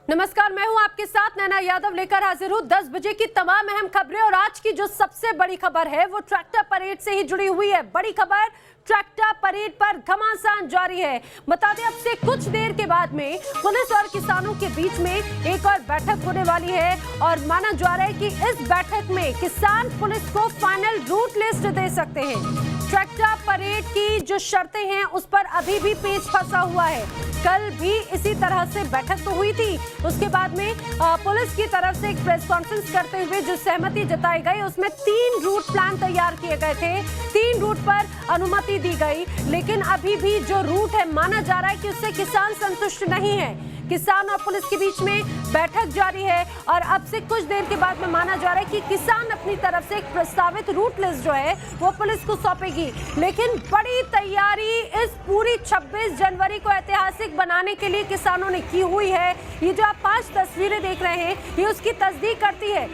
नमस्कार, मैं हूं आपके साथ नैना यादव लेकर हाजिर हूं 10 बजे की तमाम अहम खबरें। और आज की जो सबसे बड़ी खबर है वो ट्रैक्टर परेड से ही जुड़ी हुई है। बड़ी खबर, ट्रैक्टर परेड पर घमासान जारी है। बता दें, अब से कुछ देर के बाद में पुलिस और किसानों के बीच में एक और बैठक होने वाली है और माना जा रहा है कि इस बैठक में किसान पुलिस को फाइनल रूट लिस्ट दे सकते हैं। ट्रैक्टर परेड की जो शर्तें हैं उस पर अभी भी पेच फंसा हुआ है। कल भी इसी तरह से बैठक तो हुई थी, उसके बाद में पुलिस की तरफ से एक प्रेस कॉन्फ्रेंस करते हुए जो सहमति जताई गई उसमें 3 रूट प्लान तैयार किए गए थे। 3 रूट पर अनुमति दी गई, लेकिन अभी भी जो रूट है माना जा रहा है कि उससे किसान संतुष्ट नहीं है। किसान और पुलिस के बीच में बैठक जारी है और अब से कुछ देर के बाद में माना जा रहा है कि किसान अपनी तरफ से एक प्रस्तावित रूट लिस्ट जो है वो पुलिस को सौंपेगी। लेकिन बड़ी तैयारी इस पूरी 26 जनवरी को ऐतिहासिक बनाने के लिए किसानों ने की हुई है। ये जो आप 5 तस्वीरें देख रहे हैं ये उसकी तस्दीक करती है।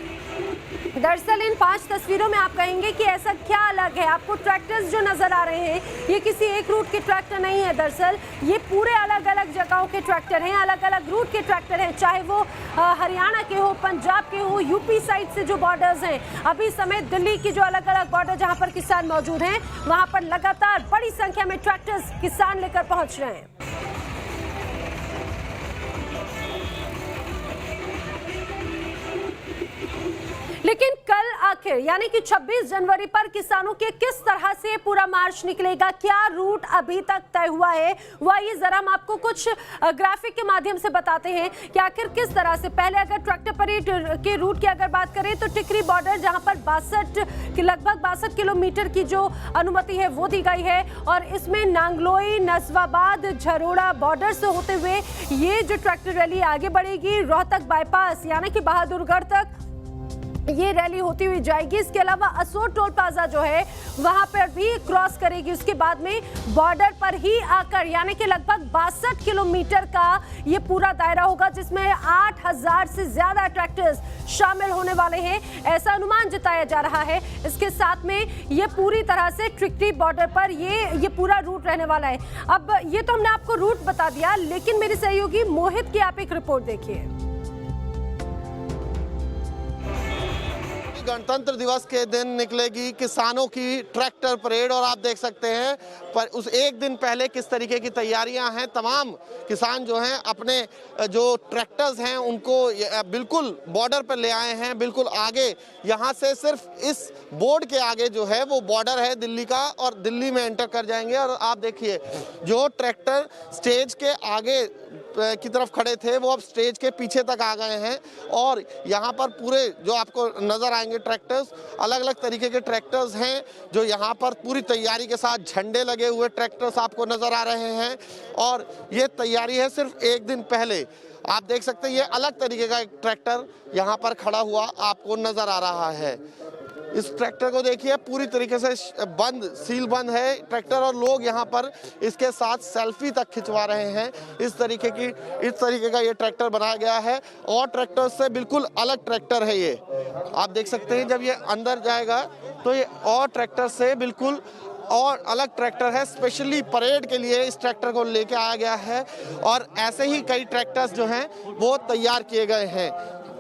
दरअसल इन 5 तस्वीरों में आप कहेंगे कि ऐसा क्या अलग है। आपको ट्रैक्टर्स जो नजर आ रहे हैं ये किसी एक रूट के ट्रैक्टर नहीं है, दरअसल ये पूरे अलग अलग जगहों के ट्रैक्टर हैं, अलग अलग रूट के ट्रैक्टर हैं। चाहे वो हरियाणा के हो, पंजाब के हो, यूपी साइड से जो बॉर्डर्स हैं, अभी समेत दिल्ली की जो अलग अलग बॉर्डर जहां पर किसान मौजूद हैं वहां पर लगातार बड़ी संख्या में ट्रैक्टर्स किसान लेकर पहुंच रहे हैं। लेकिन कल आखिर यानी कि 26 जनवरी पर किसानों के किस तरह से पूरा मार्च निकलेगा, क्या रूट अभी तक तय हुआ है, वह ये जरा हम आपको कुछ ग्राफिक के माध्यम से बताते हैं कि आखिर किस तरह से। पहले अगर ट्रैक्टर परेड के रूट की अगर बात करें तो टिकरी बॉर्डर जहां पर लगभग 62 किलोमीटर की जो अनुमति है वो दी गई है और इसमें नांगलोई, नसवाबाद, झरोड़ा बॉर्डर से होते हुए ये जो ट्रैक्टर रैली आगे बढ़ेगी। रोहतक बाईपास यानी कि बहादुरगढ़ तक ये रैली होती हुई जाएगी। इसके अलावा असोर टोल प्लाजा जो है वहां पर भी क्रॉस करेगी। उसके बाद में बॉर्डर पर ही आकर यानी कि लगभग 62 किलोमीटर का ये पूरा दायरा होगा जिसमें 8000 से ज्यादा ट्रैक्टर्स शामिल होने वाले हैं, ऐसा अनुमान जताया जा रहा है। इसके साथ में ये पूरी तरह से टिकरी बॉर्डर पर ये पूरा रूट रहने वाला है। अब ये तो हमने आपको रूट बता दिया, लेकिन मेरे सहयोगी मोहित की आप एक रिपोर्ट देखिए। गणतंत्र दिवस के दिन निकलेगी किसानों की ट्रैक्टर परेड और आप देख सकते हैं पर उस एक दिन पहले किस तरीके की तैयारियां हैं। तमाम किसान जो हैं अपने जो ट्रैक्टर्स हैं उनको बिल्कुल बॉर्डर पर ले आए हैं, बिल्कुल आगे। यहाँ से सिर्फ इस बोर्ड के आगे जो है वो बॉर्डर है दिल्ली का और दिल्ली में एंटर कर जाएंगे। और आप देखिए जो ट्रैक्टर स्टेज के आगे की तरफ खड़े थे वो अब स्टेज के पीछे तक आ गए हैं और यहाँ पर पूरे जो आपको नजर आएंगे ट्रैक्टर्स, अलग अलग तरीके के ट्रैक्टर्स हैं जो यहाँ पर पूरी तैयारी के साथ झंडे लगे हुए ट्रैक्टर्स आपको नजर आ रहे हैं। और ये तैयारी है सिर्फ एक दिन पहले। आप देख सकते हैं ये अलग तरीके का एक ट्रैक्टर यहाँ पर खड़ा हुआ आपको नजर आ रहा है। इस ट्रैक्टर को देखिए पूरी तरीके से सील बंद है ट्रैक्टर और लोग यहाँ पर इसके साथ सेल्फी तक खिंचवा रहे हैं। इस तरीके का ये ट्रैक्टर बनाया गया है और ट्रैक्टर से बिल्कुल अलग ट्रैक्टर है ये। आप देख सकते हैं जब ये अंदर जाएगा तो ये और ट्रैक्टर से बिल्कुल और अलग ट्रैक्टर है। स्पेशली परेड के लिए इस ट्रैक्टर को लेके आया गया है और ऐसे ही कई ट्रैक्टर्स जो हैं वो तैयार किए गए हैं।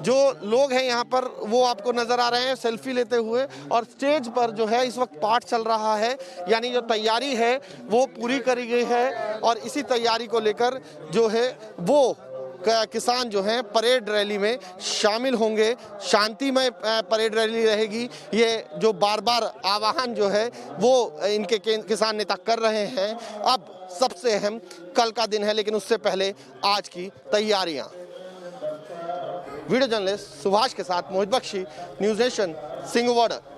जो लोग हैं यहाँ पर वो आपको नजर आ रहे हैं सेल्फी लेते हुए और स्टेज पर जो है इस वक्त पाठ चल रहा है, यानी जो तैयारी है वो पूरी करी गई है और इसी तैयारी को लेकर जो है वो किसान जो हैं परेड रैली में शामिल होंगे। शांतिमय परेड रैली रहेगी। ये जो बार बार आह्वान जो है वो इनके किसान नेता कर रहे हैं। अब सबसे अहम कल का दिन है, लेकिन उससे पहले आज की तैयारियां। वीडियो जर्नलिस्ट सुभाष के साथ Mohit Bakshi, news nation, Singhu border.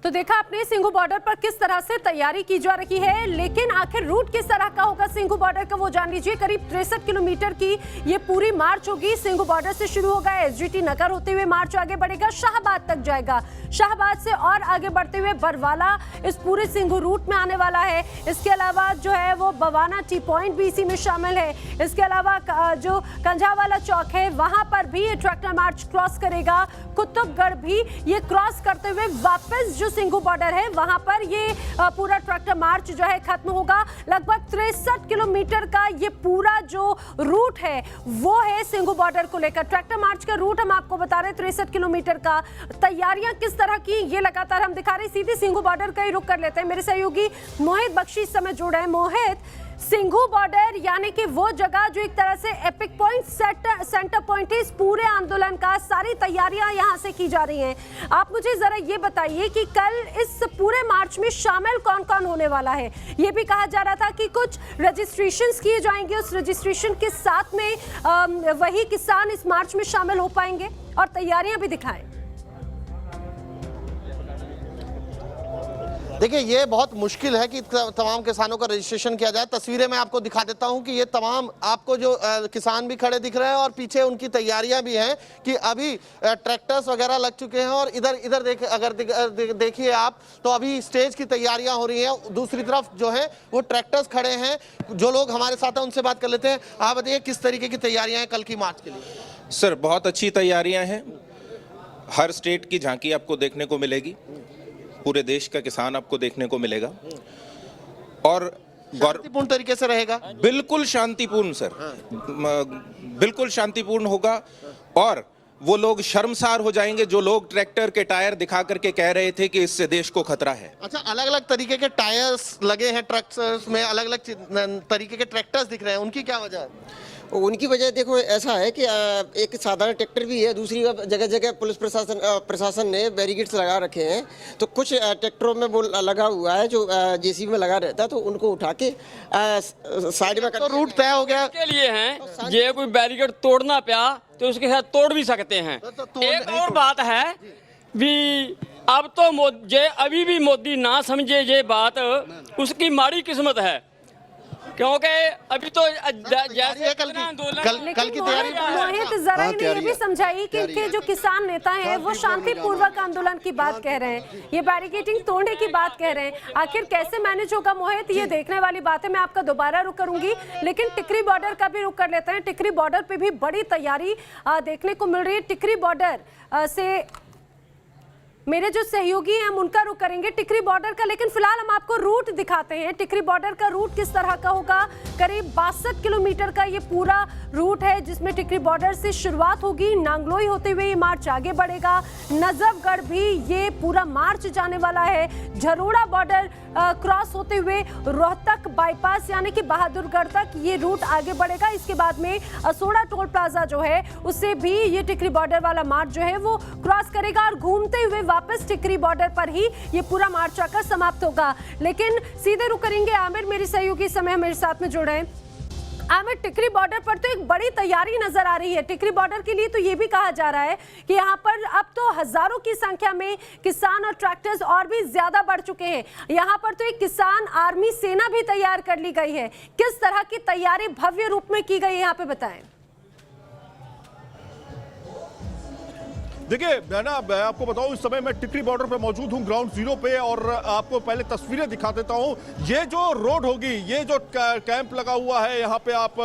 तो देखा आपने सिंघू बॉर्डर पर किस तरह से तैयारी की जा रही है, लेकिन आखिर रूट किस तरह का होगा सिंघू बॉर्डर का वो जान लीजिए। करीब 63 किलोमीटर की ये पूरी मार्च होगी। सिंघू बॉर्डर से शुरू होगा, एसजीटी नगर होते हुए मार्च आगे बढ़ेगा, शाहबाद तक जाएगा। शाहबाद से और आगे बढ़ते हुए बरवाला इस पूरे सिंघू रूट में आने वाला है। इसके अलावा जो है वो बवाना टी पॉइंट भी इसी में शामिल है। इसके अलावा जो कंझावाला चौक है वहां पर भी ये ट्रैक्टर मार्च क्रॉस करेगा। कुतुबगढ़ भी ये क्रॉस करते हुए वापस जो जो सिंघू बॉर्डर है वहां पर ये पूरा ट्रैक्टर मार्च जो है खत्म होगा। लगभग 63 किलोमीटर का ये पूरा जो रूट है वो है सिंघू बॉर्डर को लेकर। ट्रैक्टर मार्च का रूट हम आपको बता रहे हैं 63 किलोमीटर का। तैयारियां किस तरह की ये लगातार हम दिखा रहे हैं। सीधे सिंघू बॉर्डर का ही रुख कर लेते हैं। मेरे सहयोगी मोहित बख्शी इस समय जुड़ रहे हैं। मोहित, सिंघू बॉर्डर यानी कि वो जगह जो एक तरह से एपिक पॉइंट सेंटर पॉइंट है इस पूरे आंदोलन का, सारी तैयारियां यहां से की जा रही हैं। आप मुझे जरा ये बताइए कि कल इस पूरे मार्च में शामिल कौन कौन होने वाला है। ये भी कहा जा रहा था कि कुछ रजिस्ट्रेशंस किए जाएंगे, उस रजिस्ट्रेशन के साथ में वही किसान इस मार्च में शामिल हो पाएंगे, और तैयारियां भी दिखाएं। देखिए, ये बहुत मुश्किल है कि तमाम किसानों का रजिस्ट्रेशन किया जाए। तस्वीरें मैं आपको दिखा देता हूं कि ये तमाम आपको जो किसान भी खड़े दिख रहे हैं और पीछे उनकी तैयारियां भी हैं कि अभी ट्रैक्टर्स वगैरह लग चुके हैं। और इधर देखिए आप, तो अभी स्टेज की तैयारियां हो रही हैं। दूसरी तरफ जो है वो ट्रैक्टर्स खड़े हैं। जो लोग हमारे साथ हैं उनसे बात कर लेते हैं। आप बताइए किस तरीके की तैयारियां हैं कल की मार्च के लिए। सर, बहुत अच्छी तैयारियां हैं। हर स्टेट की झांकी आपको देखने को मिलेगी, पूरे देश का किसान आपको देखने को मिलेगा, और शांतिपूर्ण तरीके से रहेगा। बिल्कुल शांतिपूर्ण सर, बिल्कुल शांतिपूर्ण होगा। और वो लोग शर्मसार हो जाएंगे जो लोग ट्रैक्टर के टायर दिखा करके कह रहे थे कि इससे देश को खतरा है। अच्छा, अलग अलग तरीके के टायर्स लगे हैं ट्रक्स में, अलग अलग तरीके के ट्रैक्टर्स दिख रहे हैं, उनकी क्या वजह है? उनकी वजह देखो ऐसा है कि एक साधारण ट्रैक्टर भी है, दूसरी जगह जगह पुलिस प्रशासन ने बैरिकेड्स लगा रखे हैं। तो कुछ ट्रैक्टरों में वो लगा हुआ है जो जेसीबी में लगा रहता है, तो उनको उठा के साइड में तो रूट तय हो गया के लिए हैं। ये कोई बैरिकेड तोड़ना पाया तो उसके साथ तोड़ भी सकते हैं। एक और बात है भी, अब तो जे अभी भी मोदी ना समझे ये बात, उसकी माड़ी किस्मत है, क्योंकि अभी तो जैसे कल की तैयारी। मोहित, जरा इन्हें ये भी समझाइए कि इनके जो किसान नेता हैं वो शांतिपूर्वक आंदोलन की बात कह रहे हैं, ये बैरिकेडिंग तोड़ने की बात कह रहे हैं। आखिर कैसे मैनेज होगा मोहित, ये देखने वाली बात है। मैं आपका दोबारा रुख करूंगी, लेकिन टिकरी बॉर्डर का भी रुख कर लेते हैं। टिकरी बॉर्डर पे भी बड़ी तैयारी देखने को मिल रही है। टिकरी बॉर्डर से मेरे जो सहयोगी हैं हम उनका रुख करेंगे, टिकरी बॉर्डर का। लेकिन फिलहाल हम आपको रूट दिखाते हैं। टिकरी बॉर्डर का रूट किस तरह का होगा। करीब 62 किलोमीटर का ये पूरा रूट है, जिसमें टिकरी बॉर्डर से शुरुआत होगी, नांगलोई होते हुए ये मार्च आगे बढ़ेगा। नजफगढ़ भी ये पूरा मार्च जाने वाला है। झरोड़ा बॉर्डर क्रॉस होते हुए रोहतक बाईपास यानी कि बहादुरगढ़ तक ये रूट आगे बढ़ेगा। इसके बाद में असोड़ा टोल प्लाजा जो है उससे भी ये टिकरी बॉर्डर वाला मार्च जो है वो क्रॉस करेगा, और घूमते हुए वापस टिकरी बॉर्डर पर ही ये पूरा मार्च आकर समाप्त होगा। लेकिन सीधे रुक करेंगे आमिर, मेरी सहयोगी इस समय मेरे साथ में जुड़ रहे हैं। आमिर, टिकरी बॉर्डर पर तो एक बड़ी तैयारी नजर आ रही है। टिकरी बॉर्डर के लिए तो ये भी कहा जा रहा है कि यहाँ पर अब तो हजारों की संख्या में किसान और ट्रैक्टर्स और भी ज्यादा बढ़ चुके हैं। यहाँ पर तो एक किसान आर्मी सेना भी तैयार कर ली गई है। किस तरह की तैयारी भव्य रूप में की गई है यहाँ पे बताएं। देखिए मैं आपको बताऊं, इस समय मैं टिकरी बॉर्डर पे मौजूद हूं, ग्राउंड जीरो पे, और आपको पहले तस्वीरें दिखा देता हूं। ये जो रोड होगी, ये जो कैंप लगा हुआ है, यहाँ पे आप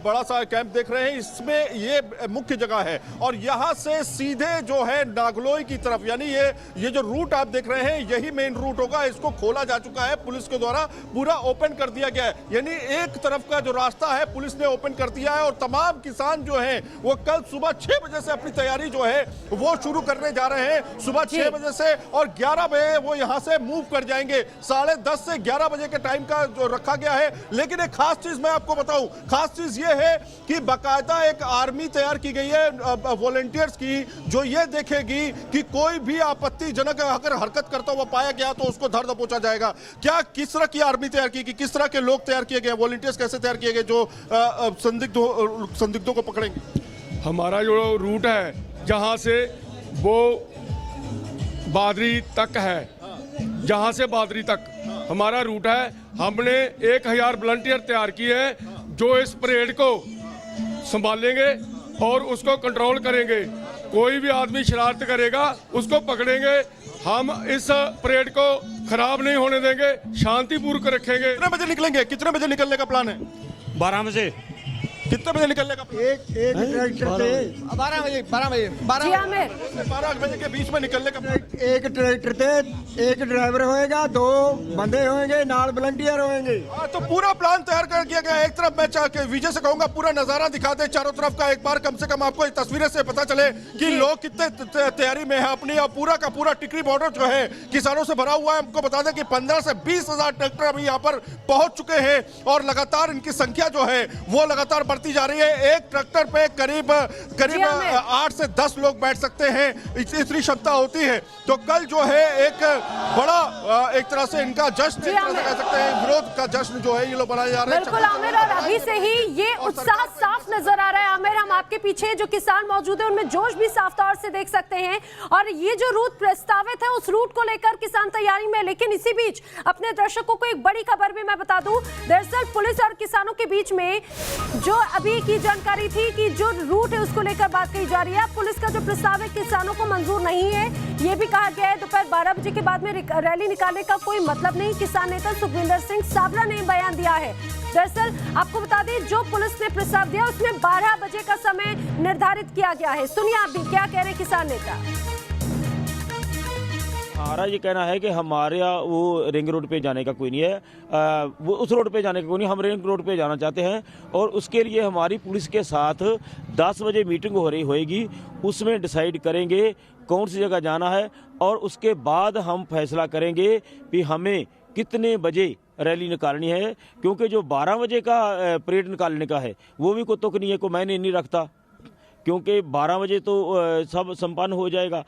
बड़ा सा कैंप देख रहे हैं, इसमें ये मुख्य जगह है। और यहाँ से सीधे जो है नागलोई की तरफ, यानी ये जो रूट आप देख रहे हैं यही मेन रूट होगा। इसको खोला जा चुका है, पुलिस के द्वारा पूरा ओपन कर दिया गया है। यानी एक तरफ का जो रास्ता है पुलिस ने ओपन कर दिया है, और तमाम किसान जो है वो कल सुबह 6 बजे से अपनी तैयारी जो है वो शुरू करने जा रहे हैं। सुबह 6 बजे से, और 11 बजे वो यहां से मूव कर जाएंगे। 10:30 से 11 बजे के टाइम का जो रखा गया है। लेकिन एक खास चीज मैं आपको बताऊं, खास चीज ये है कि बाकायदा एक आर्मी तैयार की गई है वॉलंटियर्स की, जो ये देखेगी कि कोई भी आपत्तिजनक अगर हरकत करता हुआ पाया गया तो उसको धर दबोचा जाएगा। क्या किस तरह की आर्मी तैयार की गई, किस तरह के लोग तैयार किए गए, वॉलंटियर्स कैसे तैयार किए गए जो संदिग्धों को पकड़ेंगे। हमारा जो रूट है जहाँ से वो बादरी तक है, जहाँ से बादरी तक हमारा रूट है, हमने 1000 वॉलंटियर तैयार किए हैं जो इस परेड को संभालेंगे और उसको कंट्रोल करेंगे। कोई भी आदमी शरारत करेगा उसको पकड़ेंगे। हम इस परेड को खराब नहीं होने देंगे, शांतिपूर्वक रखेंगे। कितने बजे निकलेंगे, कितने बजे निकलने का प्लान है? 12 बजे। कितने बजे निकलने का? एक ट्रैक्टर से 12 बजे जी आमिर, 12 बजे के बीच में निकलने का। एक ट्रैक्टर से एक ड्राइवर होएगा, 2 बंदे होंगे, नाल वॉलंटियर होंगे। तो पूरा प्लान तैयार कर दिया गया। एक तरफ मैं विजय से कहूंगा पूरा नजारा दिखा दे चारों तरफ का, एक बार कम से कम आपको इस तस्वीरें से पता चले कि लोग कितने तैयारी में है अपनी। और पूरा का पूरा टिकरी बॉर्डर जो है किसानों से भरा हुआ है। हमको बता दें कि 15 से 20 हजार ट्रैक्टर अभी यहाँ पर पहुंच चुके हैं और लगातार इनकी संख्या जो है वो लगातार बढ़ती जा रही है। एक ट्रैक्टर पे करीब 8 से 10 लोग बैठ सकते हैं, इतनी क्षमता होती है। तो कल जो है एक बड़ा एक तरह से इनका जश्न कह सकते हैं, विरोध का जश्न जो है ये लोग मनाए जा रहे हैं। बिल्कुल आमिर, और अभी से ही ये उत्साह साफ नजर आ रहा है। आमिर, हम आपके पीछे जो किसान मौजूद है उनमें जोश भी साफ तौर से देख सकते हैं। और ये जो रूट प्रस्तावित है उस रूट को लेकर किसान तैयारी में। लेकिन इसी बीच अपने दर्शकों को एक बड़ी खबर भी मैं बता दूं। दरअसल पुलिस और किसानों के बीच में जो अभी की जानकारी थी कि जो रूट है उसको लेकर बात कही जा रही है। पुलिस का जो प्रस्ताव है किसानों को मंजूर नहीं है, ये भी कहा गया है। दोपहर 12 बजे के बाद में रैली निकालने का कोई मतलब नहीं, किसान नेता सुखविंदर सिंह साबरा ने बयान दिया है। दरअसल आपको बता दें जो पुलिस ने प्रस्ताव दिया उसमें 12 बजे का समय निर्धारित किया गया है। सुनिए आप भी क्या कह रहे किसान नेता। हमारा ये कहना है कि हमारे वो रिंग रोड पे जाने का कोई नहीं है, वो उस रोड पे जाने का कोई नहीं, हम रिंग रोड पे जाना चाहते हैं। और उसके लिए हमारी पुलिस के साथ 10 बजे मीटिंग होएगी, उसमें डिसाइड करेंगे कौन सी जगह जाना है और उसके बाद हम फैसला करेंगे कि हमें कितने बजे रैली निकालनी है। क्योंकि जो 12 बजे का परेड निकालने का है वो भी कोई तुक नहीं है, को मैंने नहीं रखता, क्योंकि 12 बजे तो सब संपन्न हो जाएगा।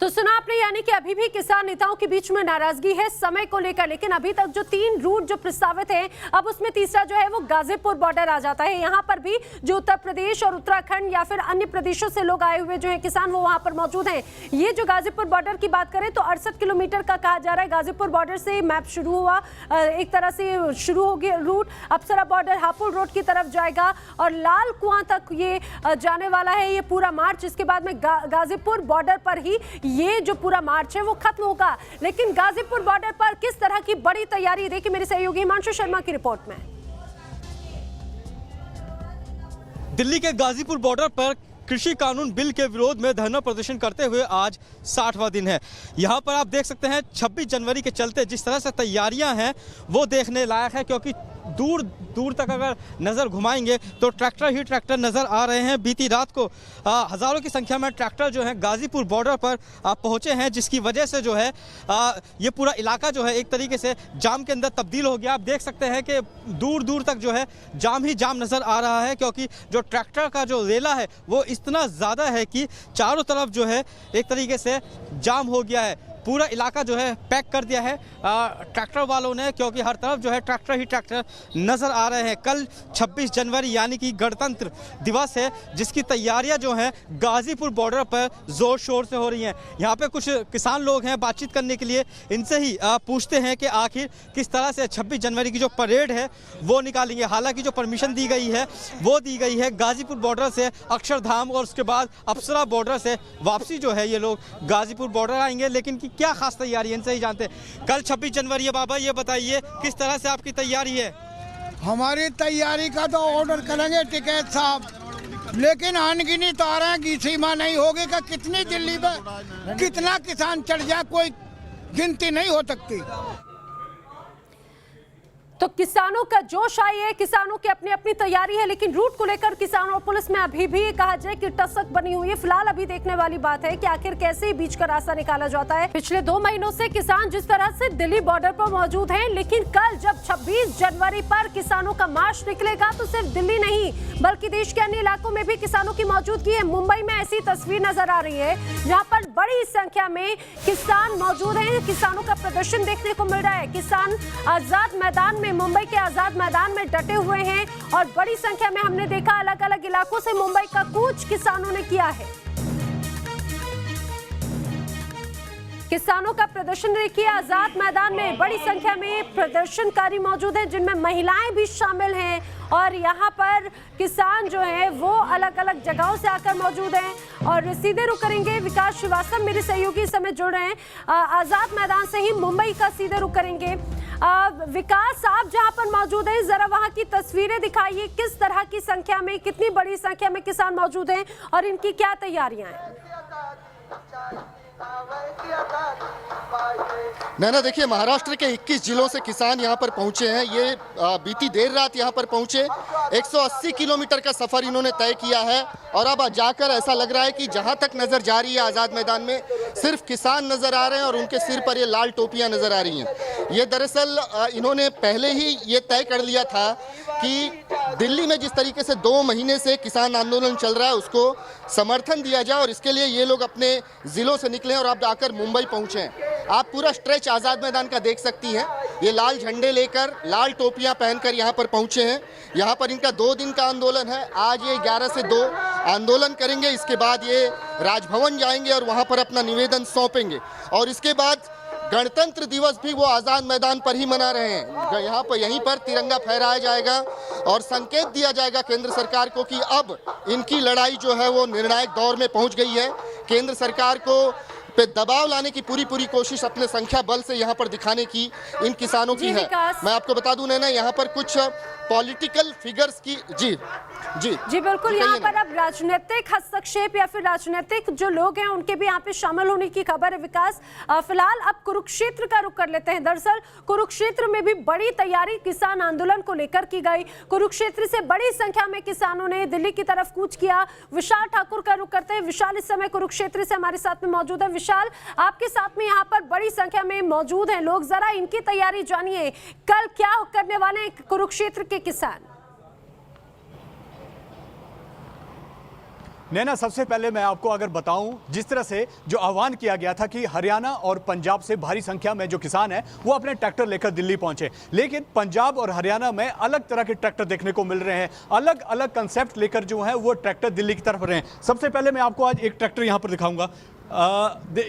तो सुना आपने, यानी कि अभी भी किसान नेताओं के बीच में नाराजगी है समय को लेकर। लेकिन अभी तक जो 3 रूट जो प्रस्तावित हैं, अब उसमें तीसरा जो है वो गाजीपुर बॉर्डर आ जाता है। यहाँ पर भी जो उत्तर प्रदेश और उत्तराखंड या फिर अन्य प्रदेशों से लोग आए हुए जो है किसान, वो वहां पर मौजूद हैं। ये जो गाजीपुर बॉर्डर की बात करें तो 68 किलोमीटर का कहा जा रहा है। गाजीपुर बॉर्डर से मैप शुरू हुआ, एक तरह से शुरू हो गया रूट, अप्सरा बॉर्डर हापुड़ रोड की तरफ जाएगा और लाल कुआं तक ये जाने वाला है ये पूरा मार्च। इसके बाद में गाजीपुर बॉर्डर पर ही ये जो पूरा मार्च है वो खत्म होगा। लेकिन गाजीपुर बॉर्डर पर किस तरह की बड़ी तैयारी, देखिए मेरे सहयोगी हिमांशु शर्मा की रिपोर्ट में। दिल्ली के गाजीपुर बॉर्डर पर कृषि कानून बिल के विरोध में धरना प्रदर्शन करते हुए आज 60वां दिन है। यहाँ पर आप देख सकते हैं 26 जनवरी के चलते जिस तरह से तैयारियां हैं वो देखने लायक है, क्योंकि दूर दूर तक अगर नज़र घुमाएंगे तो ट्रैक्टर ही ट्रैक्टर नज़र आ रहे हैं। बीती रात को हज़ारों की संख्या में ट्रैक्टर जो है गाजीपुर बॉर्डर पर पहुंचे हैं, जिसकी वजह से जो है ये पूरा इलाका जो है एक तरीके से जाम के अंदर तब्दील हो गया। आप देख सकते हैं कि दूर दूर तक जो है जाम ही जाम नज़र आ रहा है, क्योंकि जो ट्रैक्टर का जो रेला है वो इतना ज़्यादा है कि चारों तरफ जो है एक तरीके से जाम हो गया है। पूरा इलाका जो है पैक कर दिया है ट्रैक्टर वालों ने, क्योंकि हर तरफ जो है ट्रैक्टर ही ट्रैक्टर नज़र आ रहे हैं। कल 26 जनवरी यानी कि गणतंत्र दिवस है, जिसकी तैयारियां जो हैं गाजीपुर बॉर्डर पर ज़ोर शोर से हो रही हैं। यहाँ पे कुछ किसान लोग हैं, बातचीत करने के लिए इनसे ही पूछते हैं कि आखिर किस तरह से 26 जनवरी की जो परेड है वो निकालेंगे। हालांकि जो परमिशन दी गई है वो दी गई है गाजीपुर बॉर्डर से अक्षरधाम और उसके बाद अप्सरा बॉर्डर से वापसी जो है ये लोग गाजीपुर बॉर्डर आएंगे। लेकिन क्या खास तैयारी है इनसे ही जानते हैं। कल 26 जनवरी है बाबा, ये बताइए किस तरह से आपकी तैयारी है? हमारी तैयारी का तो ऑर्डर करेंगे टिकैत साहब, लेकिन अनगिनत आ रहे हैं कि सीमा नहीं होगी कि कितनी दिल्ली में कितना किसान चढ़ जाए, कोई गिनती नहीं हो सकती। तो किसानों का जोश आई है, किसानों की अपनी अपनी तैयारी है, लेकिन रूट को लेकर किसानों और पुलिस में अभी भी कहा जाए कि टसक बनी हुई है। फिलहाल अभी देखने वाली बात है कि आखिर कैसे बीच का रास्ता निकाला जाता है। पिछले 2 महीनों से किसान जिस तरह से दिल्ली बॉर्डर पर मौजूद हैं, लेकिन कल जब 26 जनवरी पर किसानों का मार्च निकलेगा तो सिर्फ दिल्ली नहीं बल्कि देश के अन्य इलाकों में भी किसानों की मौजूदगी है। मुंबई में ऐसी तस्वीर नजर आ रही है जहाँ पर बड़ी संख्या में किसान मौजूद हैं। किसानों का प्रदर्शन देखने को मिल रहा है। किसान आजाद मैदान में, मुंबई के आजाद मैदान में डटे हुए हैं और बड़ी संख्या में हमने देखा अलग अलग इलाकों से मुंबई का कूच किसानों ने किया है। किसानों का प्रदर्शन देखिए, आजाद मैदान में बड़ी संख्या में प्रदर्शनकारी मौजूद हैं, जिनमें महिलाएं भी शामिल हैं। और यहाँ पर किसान जो हैं वो अलग अलग जगहों से आकर मौजूद हैं। और सीधे रुख करेंगे, विकास श्रीवास्तव मेरे सहयोगी इस समय जुड़ रहे हैं आजाद मैदान से ही, मुंबई का सीधे रुख करेंगे। विकास, आप जहां पर मौजूद हैं, जरा वहां की तस्वीरें दिखाइए। किस तरह की संख्या में, कितनी बड़ी संख्या में किसान मौजूद हैं और इनकी क्या तैयारियां हैं? नैना, देखिए, महाराष्ट्र के 21 जिलों से किसान यहाँ पर पहुँचे हैं। ये बीती देर रात यहाँ पर पहुँचे, 180 किलोमीटर का सफ़र इन्होंने तय किया है और अब जाकर ऐसा लग रहा है कि जहाँ तक नज़र जा रही है आज़ाद मैदान में सिर्फ किसान नज़र आ रहे हैं और उनके सिर पर ये लाल टोपियाँ नज़र आ रही हैं। ये दरअसल इन्होंने पहले ही ये तय कर लिया था कि दिल्ली में जिस तरीके से 2 महीने से किसान आंदोलन चल रहा है उसको समर्थन दिया जाए और इसके लिए ये लोग अपने ज़िलों से निकले और अब आकर मुंबई पहुँचे हैं। आप पूरा स्ट्रेच आज़ाद मैदान का देख सकती हैं। ये लाल झंडे लेकर, लाल टोपियां पहनकर यहाँ पर पहुँचे हैं। यहाँ पर इनका 2 दिन का आंदोलन है। आज ये 11 से 2 आंदोलन करेंगे, इसके बाद ये राजभवन जाएंगे और वहाँ पर अपना निवेदन सौंपेंगे और इसके बाद गणतंत्र दिवस भी वो आज़ाद मैदान पर ही मना रहे हैं। यहाँ पर यहीं पर तिरंगा फहराया जाएगा और संकेत दिया जाएगा केंद्र सरकार को कि अब इनकी लड़ाई जो है वो निर्णायक दौर में पहुँच गई है। केंद्र सरकार को पे दबाव लाने की पूरी कोशिश अपने संख्या बल से यहाँ पर दिखाने की इन किसानों की है। मैं आपको बता दूं ना, यहाँ पर कुछ पॉलिटिकल फिगर्स की जी बिल्कुल, यहाँ पर अब राजनीतिक हस्तक्षेप या फिर राजनीतिक जो लोग हैं उनके भी यहाँ पे शामिल होने की खबर है। विकास, फिलहाल अब कुरुक्षेत्र का रुख कर लेते हैं। दरअसल कुरुक्षेत्र में भी बड़ी तैयारी किसान आंदोलन को लेकर की गई। कुरुक्षेत्र से बड़ी संख्या में किसानों ने दिल्ली की तरफ कूच किया। विशाल ठाकुर का रुख करते हैं। विशाल इस समय कुरुक्षेत्र से हमारे साथ में मौजूद है। विशाल, आपके साथ में यहाँ पर बड़ी संख्या में मौजूद हैं लोग, जरा इनकी तैयारी जानिए। कल क्या करने वाले हैं कुरुक्षेत्र के किसान? नैना, सबसे पहले मैं आपको अगर बताऊं, जिस तरह से जो आह्वान किया गया था कि हरियाणा और पंजाब से भारी संख्या में जो किसान हैं वो अपने ट्रैक्टर लेकर दिल्ली पहुंचे, लेकिन पंजाब और हरियाणा में अलग तरह के ट्रैक्टर देखने को मिल रहे हैं। अलग अलग कंसेप्ट लेकर जो है वो ट्रैक्टर दिल्ली की तरफ रहे हैं। सबसे पहले मैं आपको आज एक ट्रैक्टर यहाँ पर दिखाऊंगा।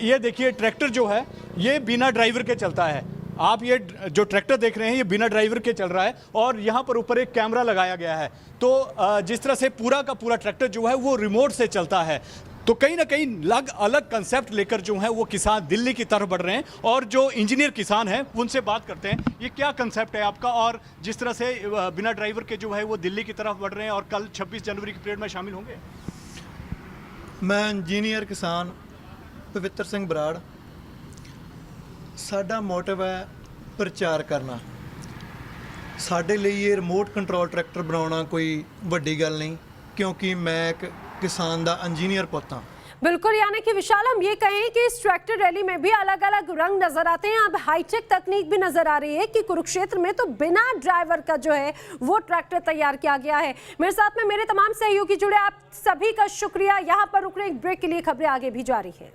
ये देखिए, ट्रैक्टर जो है ये बिना ड्राइवर के चलता है। आप ये जो ट्रैक्टर देख रहे हैं ये बिना ड्राइवर के चल रहा है और यहाँ पर ऊपर एक कैमरा लगाया गया है। तो जिस तरह से पूरा का पूरा ट्रैक्टर जो है वो रिमोट से चलता है, तो कहीं ना कहीं अलग अलग कंसेप्ट लेकर जो है वो किसान दिल्ली की तरफ बढ़ रहे हैं। और जो इंजीनियर किसान हैं उनसे बात करते हैं, ये क्या कंसेप्ट है आपका और जिस तरह से बिना ड्राइवर के जो है वो दिल्ली की तरफ बढ़ रहे हैं और कल 26 जनवरी की परेड में शामिल होंगे? मैं इंजीनियर किसान पवित्र सिंह बराड़, साडा मोटिव है प्रचार करना। साडे लिए ये रिमोट कंट्रोल ट्रैक्टर बनाना कोई वड्डी गल नहीं, क्योंकि मैं एक किसान दा इंजीनियर पुत हाँ। बिल्कुल, यानी कि विशाल, हम ये कहें कि इस ट्रैक्टर रैली में भी अलग अलग रंग नजर आते हैं। अब हाईटेक तकनीक भी नजर आ रही है कि कुरुक्षेत्र में तो बिना ड्राइवर का जो है वो ट्रैक्टर तैयार किया गया है। मेरे साथ में मेरे तमाम सहयोगी जुड़े, आप सभी का शुक्रिया। यहाँ पर रुक रहे एक ब्रेक के लिए, खबरें आगे भी जारी है।